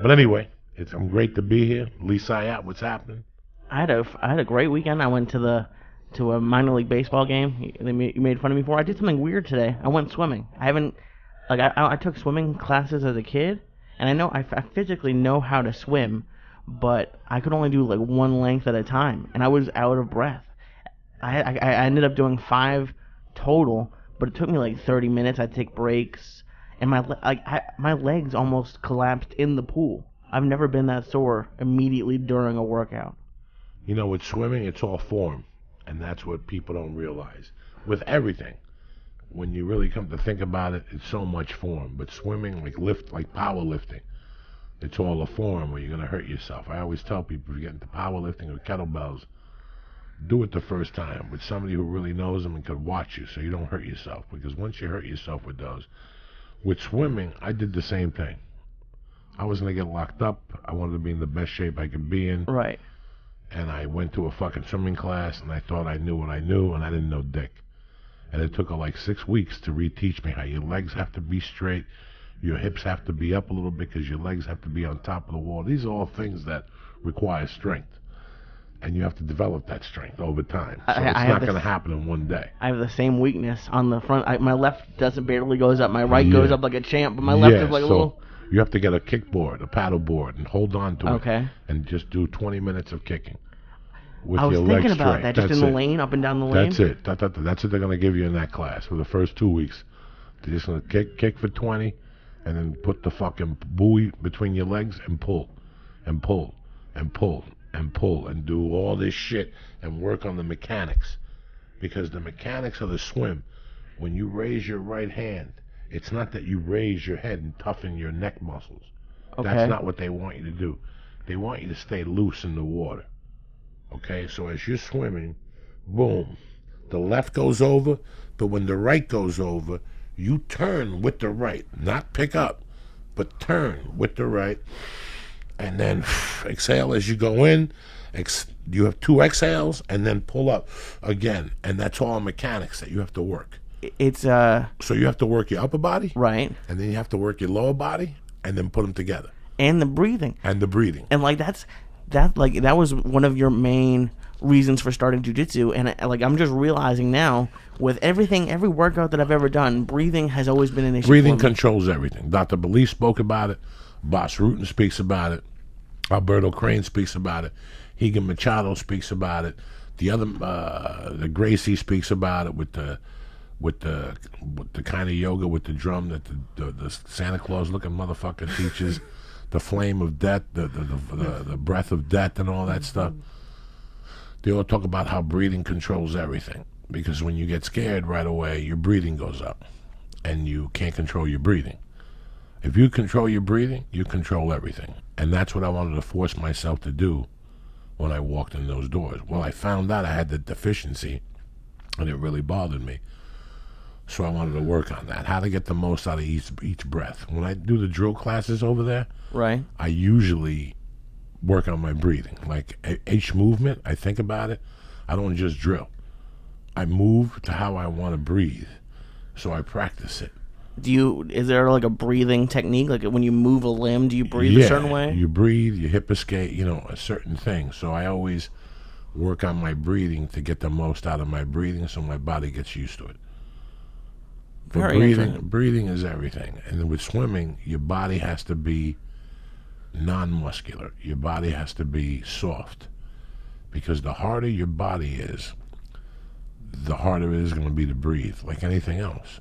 But anyway, I'm great to be here. Lee Syatt, what's happening? I had a great weekend. I went to a minor league baseball game. You made fun of me for. I did something weird today. I went swimming. I haven't like I took swimming classes as a kid, and I physically know how to swim, but I could only do like one length at a time, and I was out of breath. I ended up doing five total, but it took me like 30 minutes. I'd take breaks, and my legs almost collapsed in the pool. I've never been that sore immediately during a workout. You know, with swimming, it's all form, and that's what people don't realize. With everything, when you really come to think about it, it's so much form. But swimming, like powerlifting, it's all a form where you're gonna hurt yourself. I always tell people, if you get into powerlifting or kettlebells, do it the first time with somebody who really knows them and could watch you, so you don't hurt yourself. Because once you hurt yourself with those, with swimming, I did the same thing. I was gonna get locked up. I wanted to be in the best shape I could be in. Right. And I went to a fucking swimming class, and I thought I knew what I knew, and I didn't know dick. And it took like 6 weeks to reteach me how your legs have to be straight, your hips have to be up a little bit because your legs have to be on top of the wall. These are all things that require strength, and you have to develop that strength over time. So it's not going to happen in one day. I have the same weakness on the front. My left doesn't barely goes up. My right goes up like a champ, but my left is like a little. You have to get a kickboard, a paddle board, and hold on to it. Okay. And just do 20 minutes of kicking. I was thinking about that, just in the lane, up and down the lane. That's it. That's what they're going to give you in that class for the first 2 weeks. They're just going to kick for 20, and then put the fucking buoy between your legs and pull, and pull, and pull, and pull, and do all this shit and work on the mechanics. Because the mechanics of the swim, when you raise your right hand, it's not that you raise your head and toughen your neck muscles. Okay. That's not what they want you to do. They want you to stay loose in the water. Okay, so as you're swimming, boom, the left goes over, but when the right goes over, you turn with the right, not pick up, but turn with the right, and then exhale as you go in. You have 2 exhales, and then pull up again, and that's all mechanics that you have to work. So you have to work your upper body, right, and then you have to work your lower body, and then put them together. And the breathing. And like that was one of your main reasons for starting jiu-jitsu, and I'm just realizing now with every workout that I've ever done, breathing has always been an issue. Breathing controls everything. Dr. Belief spoke about it. Boss Rutan speaks about it. Alberto Crane speaks about it. Higa Machado speaks about it. The Gracie speaks about it with the kind of yoga with the drum that the Santa Claus looking motherfucker teaches. The flame of death, the breath of death, and all that stuff. They all talk about how breathing controls everything. Because when you get scared right away, your breathing goes up. And you can't control your breathing. If you control your breathing, you control everything. And that's what I wanted to force myself to do when I walked in those doors. Well, I found out I had the deficiency, and it really bothered me. So I wanted to work on that, how to get the most out of each breath. When I do the drill classes over there, right, I usually work on my breathing. Like each movement, I think about it. I don't just drill. I move to how I want to breathe. So I practice it. Is there like a breathing technique? Like when you move a limb, do you breathe a certain way? You breathe, you hip escape, a certain thing. So I always work on my breathing to get the most out of my breathing so my body gets used to it. But breathing is everything. And with swimming, your body has to be non-muscular. Your body has to be soft. Because the harder your body is, the harder it is going to be to breathe, like anything else.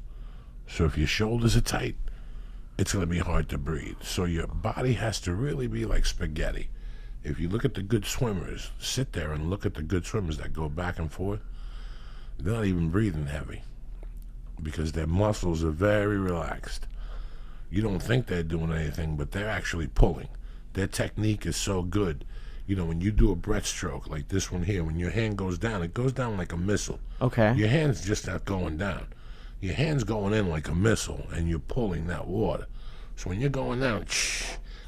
So if your shoulders are tight, it's going to be hard to breathe. So your body has to really be like spaghetti. If you look at the good swimmers, sit there and look at the good swimmers that go back and forth, they're not even breathing heavy. Because their muscles are very relaxed. You don't think they're doing anything, but they're actually pulling. Their technique is so good. When you do a breaststroke like this one here, when your hand goes down, it goes down like a missile. Okay. Your hand's just not going down. Your hand's going in like a missile, and you're pulling that water. So when you're going down,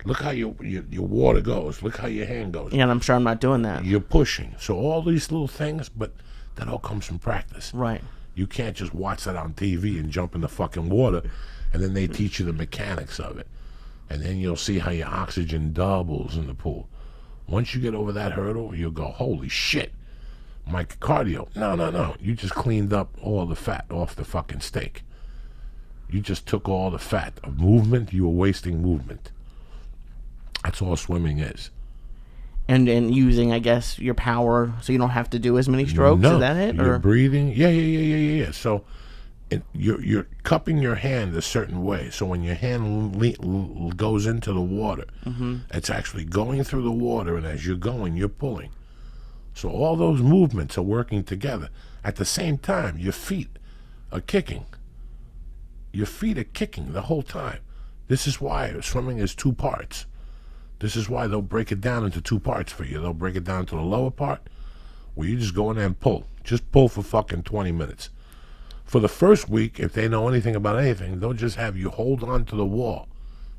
look how your water goes. Look how your hand goes. Yeah, and I'm sure I'm not doing that. You're pushing. So all these little things, but that all comes from practice. Right. You can't just watch that on TV and jump in the fucking water, and then they teach you the mechanics of it. And then you'll see how your oxygen doubles in the pool. Once you get over that hurdle, you'll go, holy shit, my cardio. No. You just cleaned up all the fat off the fucking steak. You just took all the fat of movement. You were wasting movement. That's all swimming is. And using, I guess, your power so you don't have to do as many strokes. No, is that it? You're breathing. Yeah. So you're cupping your hand a certain way. So when your hand goes into the water, it's actually going through the water, and as you're going, you're pulling. So all those movements are working together. At the same time, your feet are kicking. Your feet are kicking the whole time. This is why swimming is 2 parts. This is why they'll break it down into 2 parts for you. They'll break it down to the lower part, where you just go in there and pull. Just pull for fucking 20 minutes. For the first week, if they know anything about anything, they'll just have you hold on to the wall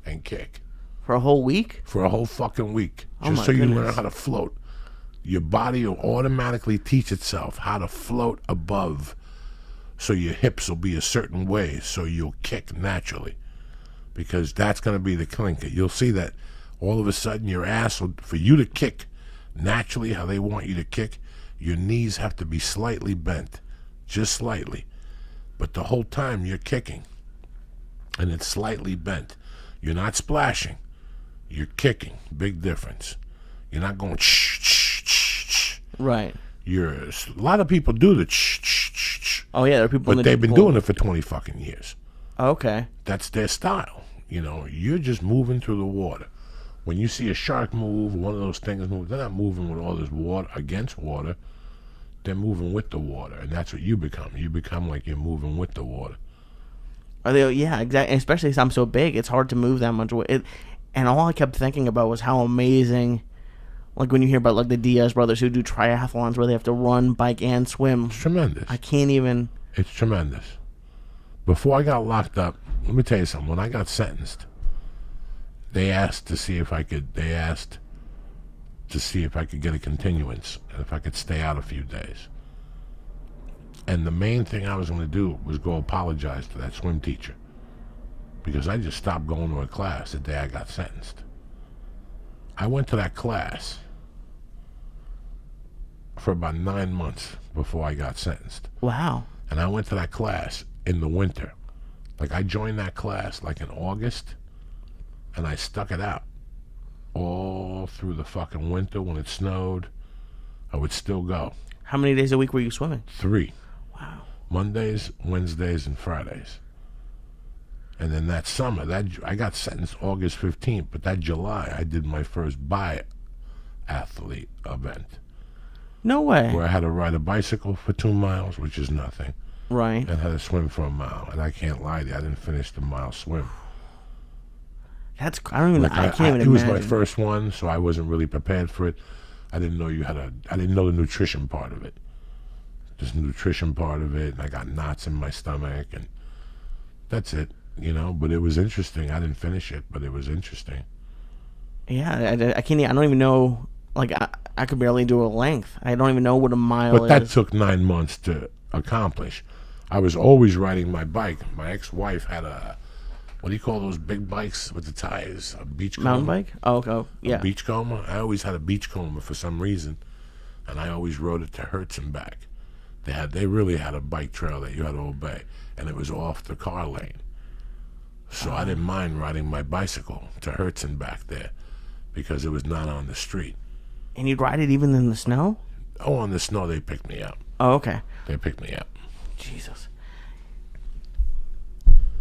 and kick. For a whole week? For a whole fucking week. Just so you learn how to float. Your body will automatically teach itself how to float above. So your hips will be a certain way, so you'll kick naturally. Because that's going to be the clinker. You'll see that all of a sudden your ass, for you to kick naturally how they want you to kick, your knees have to be slightly bent. Just slightly. But the whole time you're kicking, and it's slightly bent. You're not splashing. You're kicking. Big difference. You're not going shh. Right. A lot of people do the Oh yeah, there are people. But they've been doing it for 20 fucking years. Okay. That's their style. You're just moving through the water. When you see a shark move, one of those things move, they're not moving with all this water against water. They're moving with the water, and that's what you become. You become like you're moving with the water. Are they? Yeah, exactly. Especially since I'm so big, it's hard to move that much. And all I kept thinking about was how amazing, like when you hear about like the Diaz brothers who do triathlons where they have to run, bike, and swim. It's tremendous. I can't even. It's tremendous. Before I got locked up, let me tell you something. When I got sentenced, they asked to see if I could. They asked to see if I could get a continuance and if I could stay out a few days. And the main thing I was going to do was go apologize to that swim teacher, because I just stopped going to a class the day I got sentenced. I went to that class for about 9 months before I got sentenced. Wow. And I went to that class in the winter. Like, I joined that class like in August, and I stuck it out all through the fucking winter. When it snowed, I would still go. How many days a week were you swimming? 3. Wow. Mondays, Wednesdays, and Fridays. And then that summer, I got sentenced August 15th, but that July, I did my first biathlete event. No way. Where I had to ride a bicycle for 2 miles, which is nothing. Right. And had to swim for a mile. And I can't lie to you, I didn't finish the mile swim. I can't even imagine. It was my first one, so I wasn't really prepared for it. I didn't know I didn't know the nutrition part of it. Just the nutrition part of it, and I got knots in my stomach, and that's it, but it was interesting. I didn't finish it, but it was interesting. Yeah, I can't. I don't even know. Like, I could barely do a length. I don't even know what a mile is. But that took 9 months to accomplish. I was always riding my bike. My ex-wife had what do you call those big bikes with the tires? A beachcomber. Mountain bike? Oh, okay. Yeah. A beachcomber. I always had a beachcomber for some reason, and I always rode it to Hertz and back. They really had a bike trail that you had to obey, and it was off the car lane. So I didn't mind riding my bicycle to Hertz and back there, because it was not on the street. And you'd ride it even in the snow? Oh, on the snow they picked me up. Oh, okay. They picked me up. Jesus.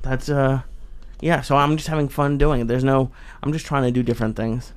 That's yeah, so I'm just having fun doing it. I'm just trying to do different things.